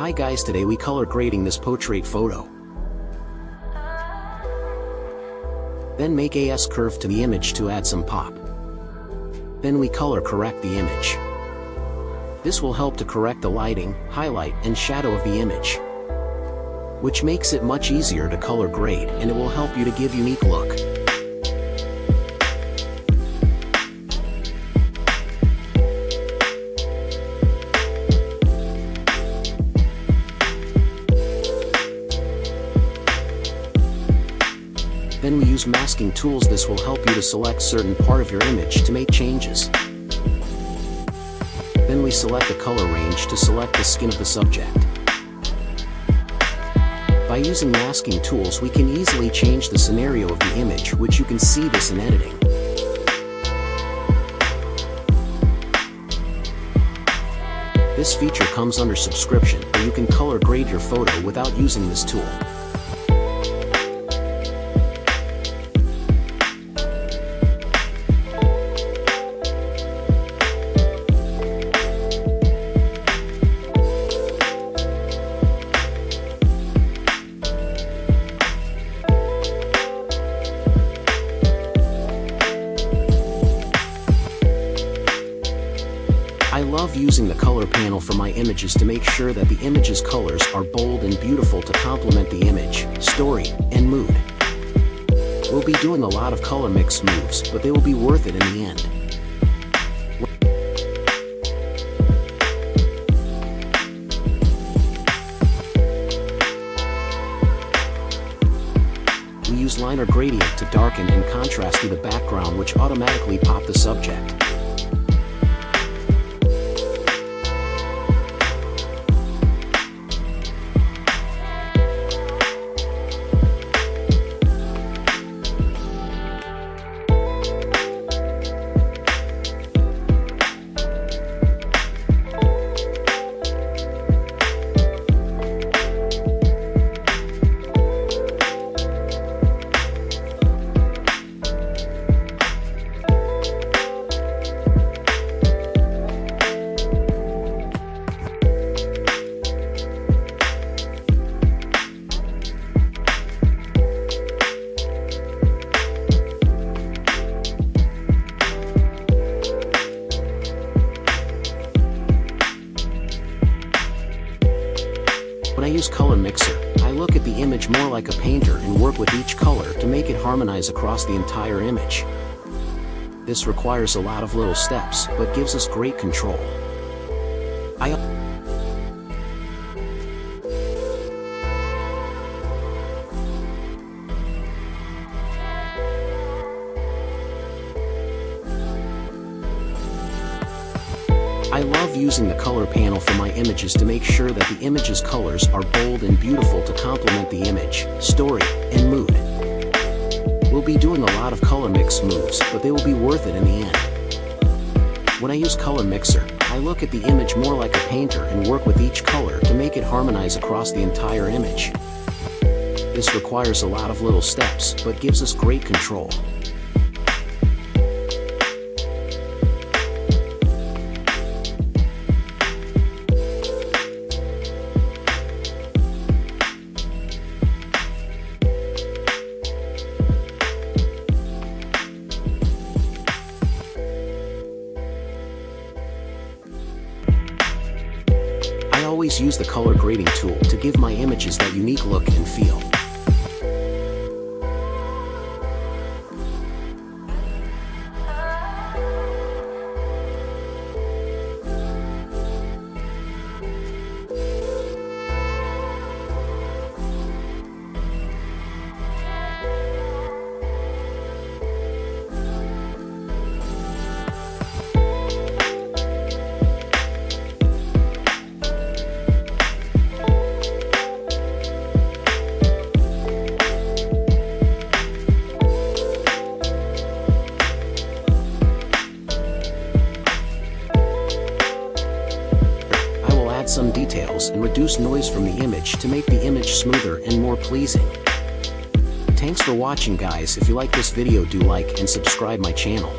Hi guys, today we color grading this portrait photo. Then make a S-curve to the image to add some pop. Then we color correct the image. This will help to correct the lighting, highlight, and shadow of the image, which makes it much easier to color grade, and it will help you to give unique look. Then we use masking tools. This will help you to select certain part of your image to make changes. Then we select the color range to select the skin of the subject. By using masking tools, we can easily change the scenario of the image, which you can see this in editing. This feature comes under subscription, but you can color grade your photo without using this tool. I love using the color panel for my images to make sure that the image's colors are bold and beautiful to complement the image, story, and mood. We'll be doing a lot of color mix moves, but they will be worth it in the end. We use liner gradient to darken and contrast to the background, which automatically pop the subject. When I use Color Mixer, I look at the image more like a painter and work with each color to make it harmonize across the entire image. This requires a lot of little steps, but gives us great control. I love using the color panel for my images to make sure that the image's colors are bold and beautiful to complement the image, story, and mood. We'll be doing a lot of color mix moves, but they will be worth it in the end. When I use Color Mixer, I look at the image more like a painter and work with each color to make it harmonize across the entire image. This requires a lot of little steps, but gives us great control. I always use the color grading tool to give my images that unique look and feel. Some details and reduce noise from the image to make the image smoother and more pleasing. Thanks for watching guys. If you like this video, do like and subscribe my channel.